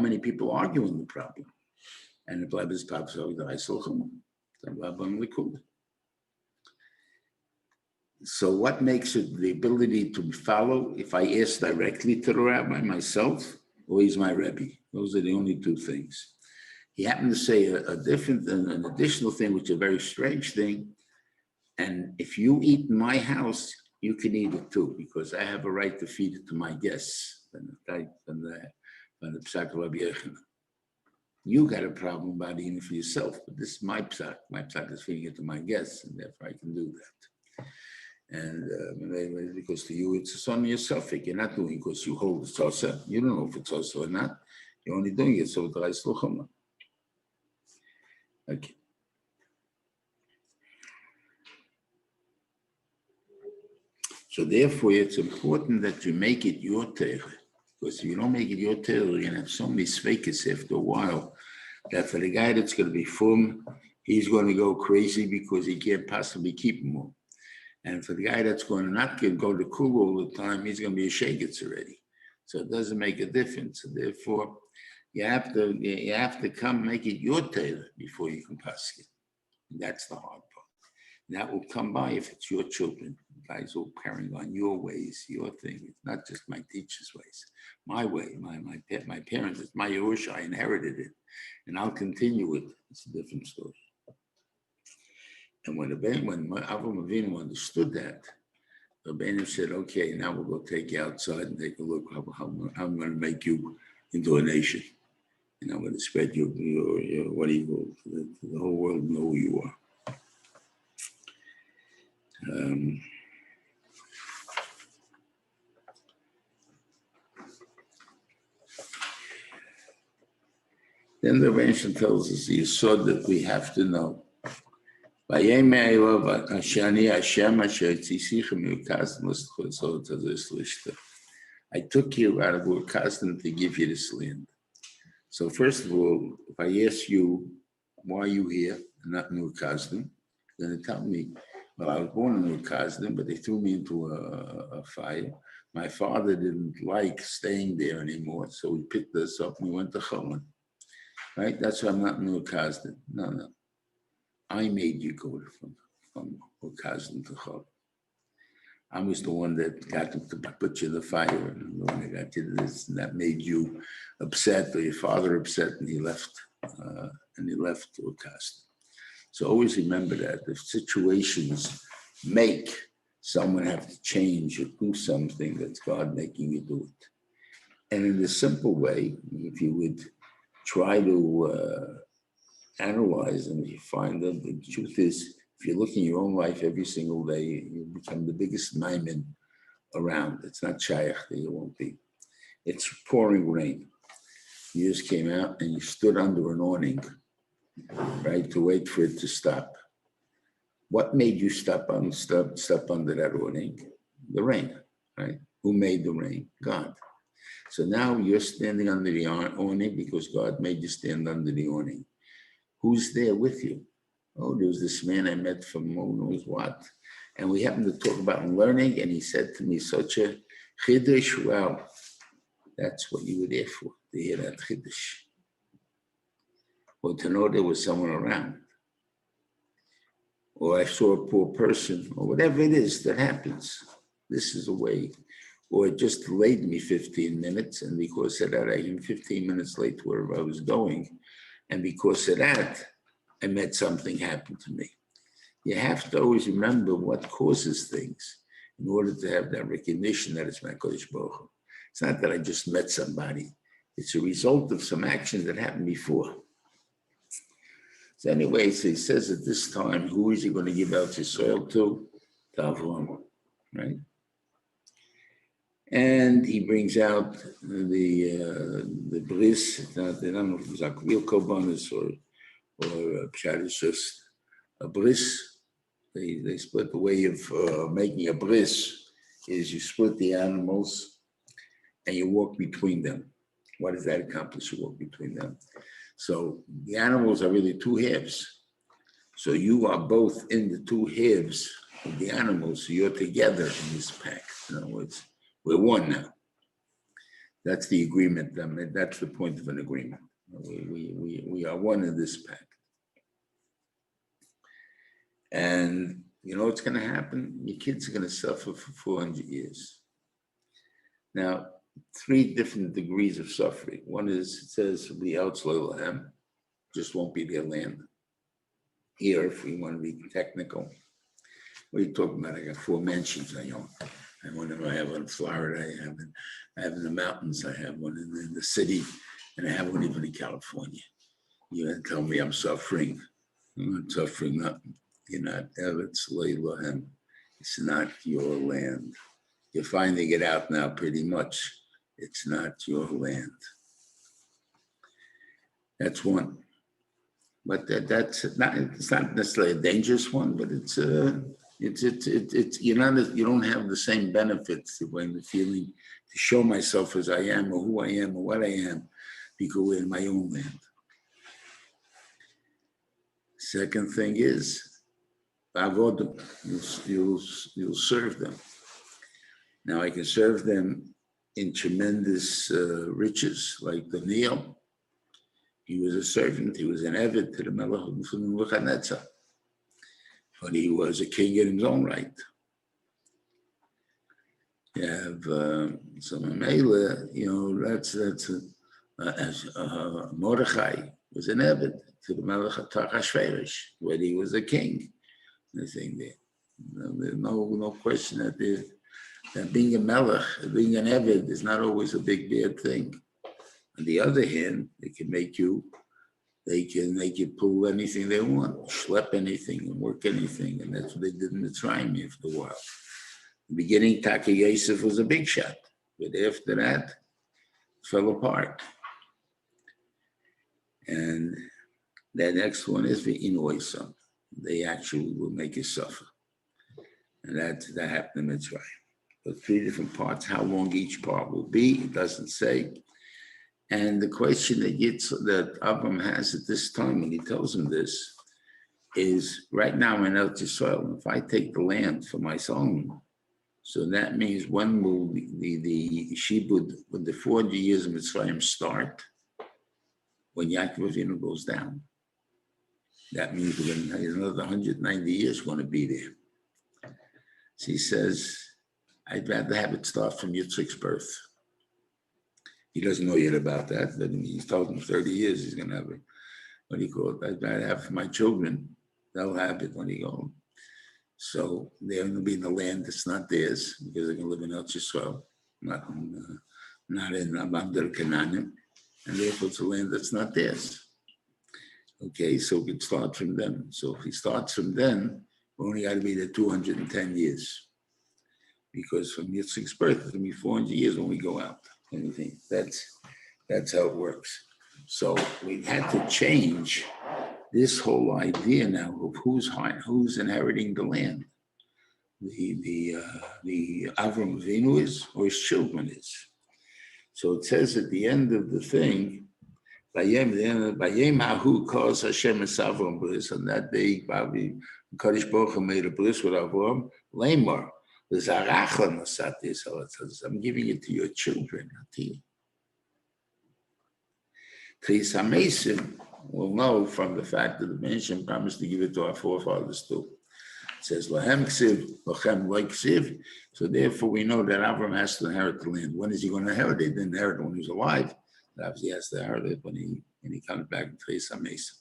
many people arguing the problem? And the Bleibes Papa said, so what makes it the ability to follow? If I ask directly to the rabbi myself, or he's my Rebbe? Those are the only two things. He happened to say an additional thing, which is a very strange thing. And if you eat in my house, you can eat it too, because I have a right to feed it to my guests. You got a problem about eating it for yourself, but this is my psak. My psak is feeding it to my guests, and therefore I can do that. And because to you, it's a son of yourself. You're not doing it because you hold it's also. You don't know if it's also or not. You're only doing it so the Reis Luchama. Okay. So therefore, it's important that you make it your Torah. Because if you don't make it your Torah, you're going to have so many sveikas after a while that for the guy that's going to be fum, he's going to go crazy because he can't possibly keep them all. And for the guy that's going to not go to kul all the time, he's going to be a shegitz already. So it doesn't make a difference. So therefore, you have to come make it your Torah before you can pass it. And that's the hard part. And that will come by if it's your children. Guys all carrying on your ways, your thing. It's not just my teacher's ways. My way, my parents, it's my Yerush, I inherited it. And I'll continue it. It's a different story. And when Avraham Avinu understood that, Rabbeinu said, okay, now we'll go take you outside and take a look how I'm going to make you into a nation. And I'm going to spread your what do you call it? The whole world know who you are. Then the Rebbeinu tells us the yesod that we have to know. I took you out of Ur Kasdim to give you this land. So first of all, if I ask you, why are you here and not in Ur Kasdim, then they tell me, well, I was born in Ur Kasdim, but they threw me into a fire. My father didn't like staying there anymore, so we picked us up and we went to Cholon. Right? That's why I'm not in Ur Kasdim. No. I made you go from Ukazim to Chol. I was the one that got to put you in the fire, and the one that got you to this, and that made you upset, or your father upset, and he left Ukazim. So always remember that if situations make someone have to change or do something, that's God making you do it. And in a simple way, if you would try to analyze and you find that the truth is, if you look in your own life every single day, you become the biggest maimin around. It's not shaykh that you won't be. It's pouring rain. You just came out and you stood under an awning, right, to wait for it to stop. What made you stop under that awning? The rain, right? Who made the rain? God. So now you're standing under the awning because God made you stand under the awning. Who's there with you? Oh, there was this man I met from who knows what. And we happened to talk about learning, and he said to me, such a chiddush, wow, that's what you were there for, to hear that chiddush. Or to know there was someone around. Or I saw a poor person, or whatever it is that happens. This is a way. Or it just delayed me 15 minutes, and because of that, I came 15 minutes late to wherever I was going. And because of that, I met something happen to me. You have to always remember what causes things in order to have that recognition that it's my Kodesh Baruch Hu. It's not that I just met somebody. It's a result of some action that happened before. So anyway, so he says at this time, who is he going to give out his soil to? To Avraham, right? And he brings out the bris. I don't know if it's a real korbanos or pshat is just a bris. They split the way of making a bris is you split the animals and you walk between them. What does that accomplish? You walk between them. So the animals are really two halves. So you are both in the two halves of the animals. So you're together in this pack. In other words, we're one now. That's the agreement. I mean, that's the point of an agreement. We are one in this pact. And you know what's going to happen? Your kids are going to suffer for 400 years. Now, 3 different degrees of suffering. One is, it says, the Lecha, just won't be their land. Here, if we want to be technical, what are you talking about? I got 4 mansions I own. I have one in Florida, I have in the mountains, I have one in the city, and I have one even in California. You're going to tell me I'm suffering. I'm not suffering nothing. You're not Eretz Lecha. It's not your land. You're finding it out now pretty much. It's not your land. That's one. But it's not necessarily a dangerous one, but it's you don't have the same benefits when the feeling to show myself as I am or who I am or what I am, because we're in my own land. Second thing is, you'll serve them. Now I can serve them in tremendous riches, like Daniel. He was a servant, he was an Eved to the Melech, but he was a king in his own right. You have some Mele, Mordechai was an Eved to the Melech Achashverosh, when he was a king. I think there's no question that being a Melech, being an Eved is not always a big bad thing. On the other hand, they can pull anything they want, schlep anything and work anything. And that's what they did in Mitzrayim after a while. In the beginning, Taki Yosef was a big shot, but after that, it fell apart. And the next one is the Inoisam. They actually will make you suffer. And that happened in Mitzrayim. But 3 different parts, how long each part will be, it doesn't say. And the question that Avram has at this time when he tells him this is, right now in Eretz Yisrael, if I take the land for my son, so that means when will the Shibud, when the 400 years of Mitzrayim start, when Yaakov Avinu goes down. That means within another 190 years we're going to be there. So he says, I'd rather have it start from Yitzchak's birth. He doesn't know yet about that, but he's told him 30 years he's going to have it. What do you call it? I'd rather have my children. They'll have it when he goes. So they're going to be in the land that's not theirs, because they're going to live in Eretz Yisrael, not in Abdel Canaanim, and therefore it's a land that's not theirs. Okay, so we can start from them. So if he starts from then, we only got to be there 210 years, because from Yitzchak's birth, it's going to be 400 years when we go out. Anything. That's how it works. So we had to change this whole idea now of who's inheriting the land. The Avram Avinu is, or his children is. So it says at the end of the thing, Vayem Ahu calls Hashem es Avram bris. On that day, Kadosh Baruch Hu made a bris with Avram. Lamar. I'm giving it to your children, not to you. Tris HaMesim will know from the fact that the mention promised to give it to our forefathers too. It says, Lahem Ksiv, Lachem Like Ksiv. So therefore we know that Avram has to inherit the land. When is he going to inherit it? He didn't inherit it when he was alive. But obviously he has to inherit it when he comes back in Tris HaMesim.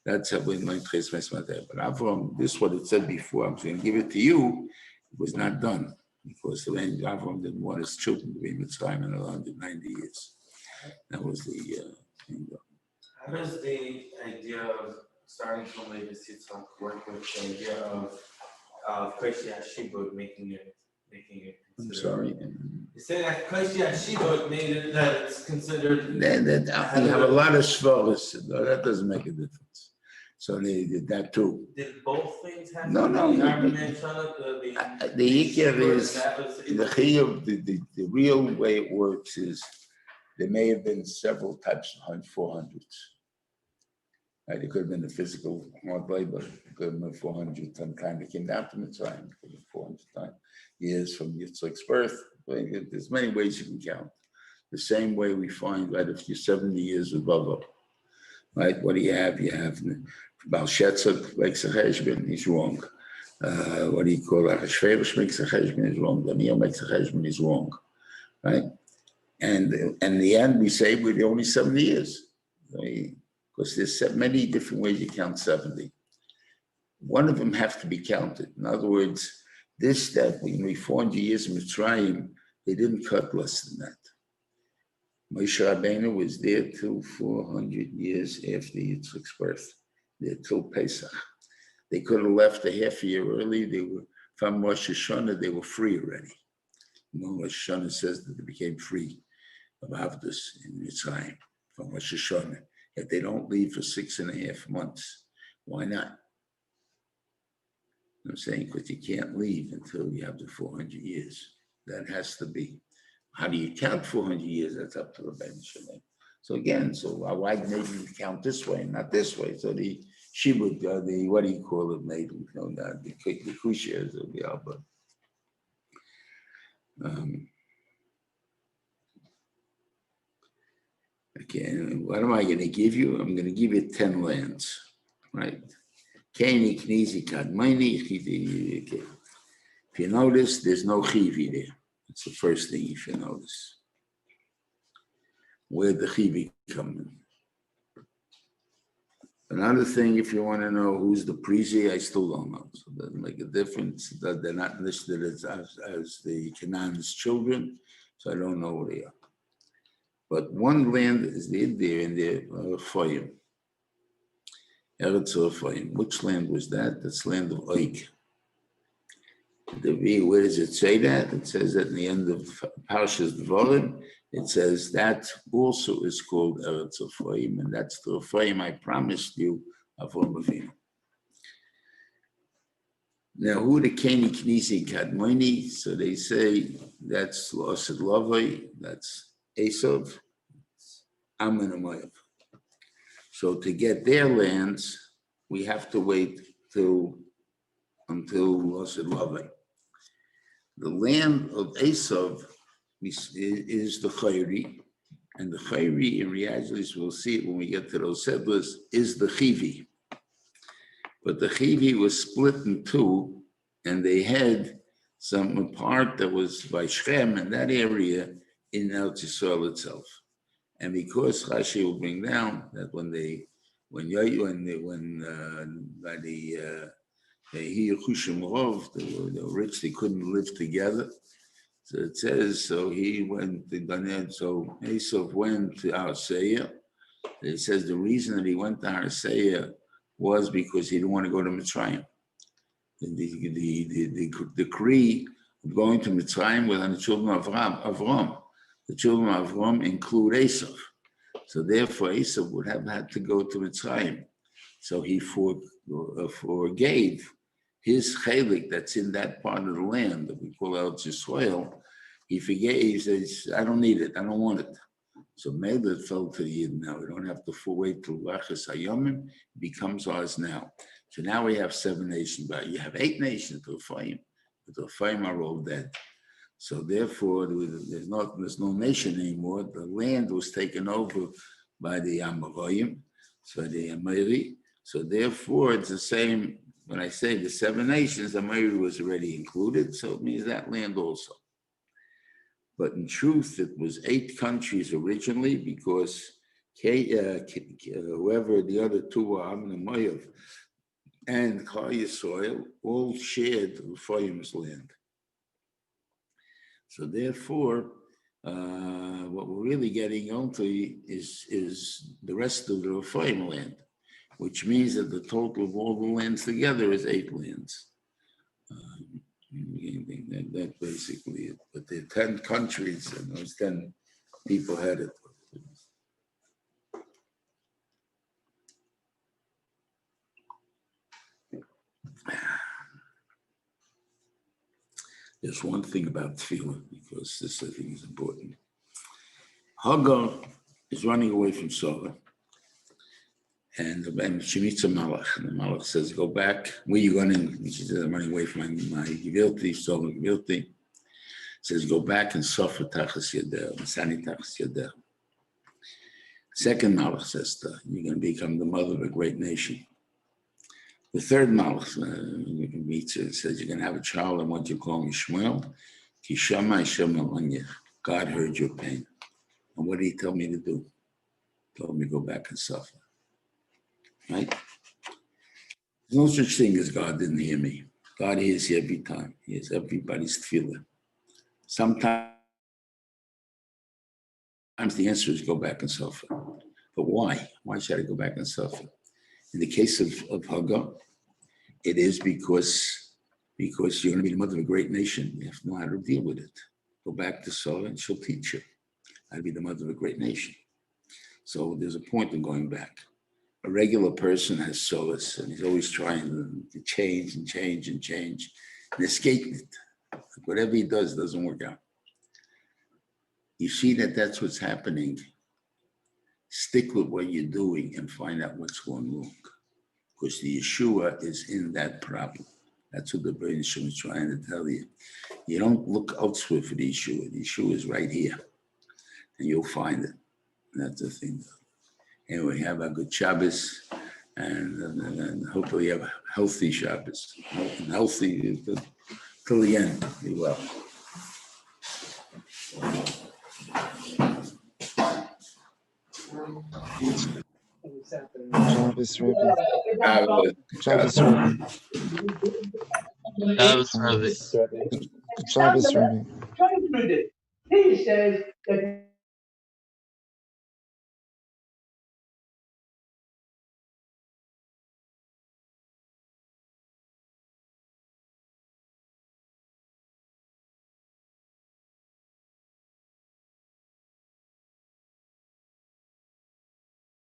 That's how we learn Tris HaMesim there. But Avram, this is what it said before, I'm going to give it to you. It was not done, because the land Avram didn't want his children to be in Mitzrayim in 190 years. That was the thing. How does the idea of starting from Levis Yitzchak work with the idea of Koshi Hashibud making it? I'm sorry. You say that Koshi Hashibud made it that it's considered. You have a lot of svaros. That doesn't make a difference. So they did that too. Did both things happen? No. The Ikar is the chiyuv. The real way it works is there may have been several types of 400s. Right? It could have been the physical hard labor. It could have been 400 some time it came down to Mitzrayim. It could have been 400 years from Yitzchak's birth. There's many ways you can count. The same way we find, right, if you're 70 years above, right, what do you have? You have Baal Shetzak makes a cheshbon, he's wrong. What do you call that? Shverish makes a cheshbon, is wrong. Daniel makes a cheshbon, is wrong, right? And in the end, we say we're only 70 years. Because there's many different ways you count 70. One of them have to be counted. In other words, this step, when we 400 years in Mitzrayim, they didn't cut less than that. Moshe Rabbeinu was there till 400 years after Yitzchak's birth, there till Pesach. They could have left a half a year early. They were from Rosh Hashanah, they were free already. Rosh Hashanah says that they became free of Avdus in Mitzrayim from Rosh Hashanah. If they don't leave for 6.5 months, why not? I'm saying because you can't leave until you have the 400 years. That has to be. How do you count 400 years? That's up to the Ben Shalom. So again, why maybe you count this way and not this way? So the Shibud, the what do you call it, made, the Kushas of the Alba. Okay, what am I going to give you? I'm going to give you 10 lands, right? If you notice, there's no chivi there. That's the first thing you should notice. Where the chivi come in. Another thing, if you want to know who's the prizi, I still don't know. So it doesn't make a difference. They're not listed as the Canaan's children, so I don't know where they are. But one land is there in the Fayim. Eretz Fayim. Which land was that? That's land of Oik. Where does it say that? It says that in the end of Parshas Devarim, it says that also is called Eretz Fayim, and that's the Fayim I promised you, Avraham Avinu. Now, who the Keni Knisi Kadmoni? So they say that's Losid Lavai, that's Esav, Ammon and Moav. So to get their lands, we have to wait until Losid Lavai. The land of Esav is the Chayri, and the Chayri in reality, we'll see it when we get to those settlers, is the Chivi. But the Chivi was split in two, and they had some part that was by Shem in that area in Eretz Yisrael itself. And because Rashi will bring down that when the rich, they couldn't live together. So it says, so he went to Ganed, so Esav went to Arseia. It says the reason that he went to Arseia was because he didn't want to go to Mitzrayim. The decree of going to Mitzrayim was on the children of Avram. The children of Avram include Esav. So therefore, Esav would have had to go to Mitzrayim. So he forgave his chelik that's in that part of the land that we call Eretz Yisrael. He forgave, he says, I don't need it, I don't want it. So maybe it fell to the Yid now. We don't have to wait till Lechas Hayomim, it becomes ours now. So now we have 7 nations, but you have 8 nations to Ephraim, but the Ephraim are all dead. So therefore, there's no nation anymore. The land was taken over by the Amoraim, so the Amori. So therefore, it's the same. When I say the 7 nations, Amori was already included, so it means that land also. But in truth, it was 8 countries originally because whoever the other 2 were, Ammon and Moav, and Klal Yisrael, all shared Ephraim's land. So therefore, what we're really getting onto is the rest of the Ephraim land, which means that the total of all the lands together is 8 lands. That's basically it. But there are 10 countries, and those 10 people had it. There's one thing about tefillah, because this I think is important. Hagar is running away from Sarah, and she meets a malach, and the malach says, "Go back. Where are you going?" And she says, "I'm running away from my guilty, Sarah guilty." says, go back and suffer tachas yadeh, Masani tachas yadeh. Second Malach says, you're going to become the mother of a great nation. The third Malach says, you're going to have a child, and what you call him Shmuel, Kishama Hashem Alanyech. God heard your pain. And what did he tell me to do? He told me to go back and suffer. Right? There's no such thing as God didn't hear me. God hears you every time. He hears everybody's tefillah. Sometimes the answer is go back and suffer. But why? Why should I go back and suffer? In the case of Hagar, it is because you're going to be the mother of a great nation. You have to know how to deal with it. Go back to Sarah and she'll teach you how to be the mother of a great nation. So there's a point in going back. A regular person has solace and he's always trying to change and change and change and escape it. Whatever he does doesn't work out. You see that's what's happening. Stick with what you're doing and find out what's going wrong. Because the Yeshua is in that problem. That's what the Rebbeinu Shem is trying to tell you. You don't look elsewhere for the Yeshua. The Yeshua is right here. And you'll find it. And that's the thing. Anyway, have a good Shabbos. And hopefully you have a healthy Shabbos. And healthy till the end. Be well. Shabbos Rebbe. Shabbos. Shabbos Rebbe. That was really Shabbos Rebbe. He says that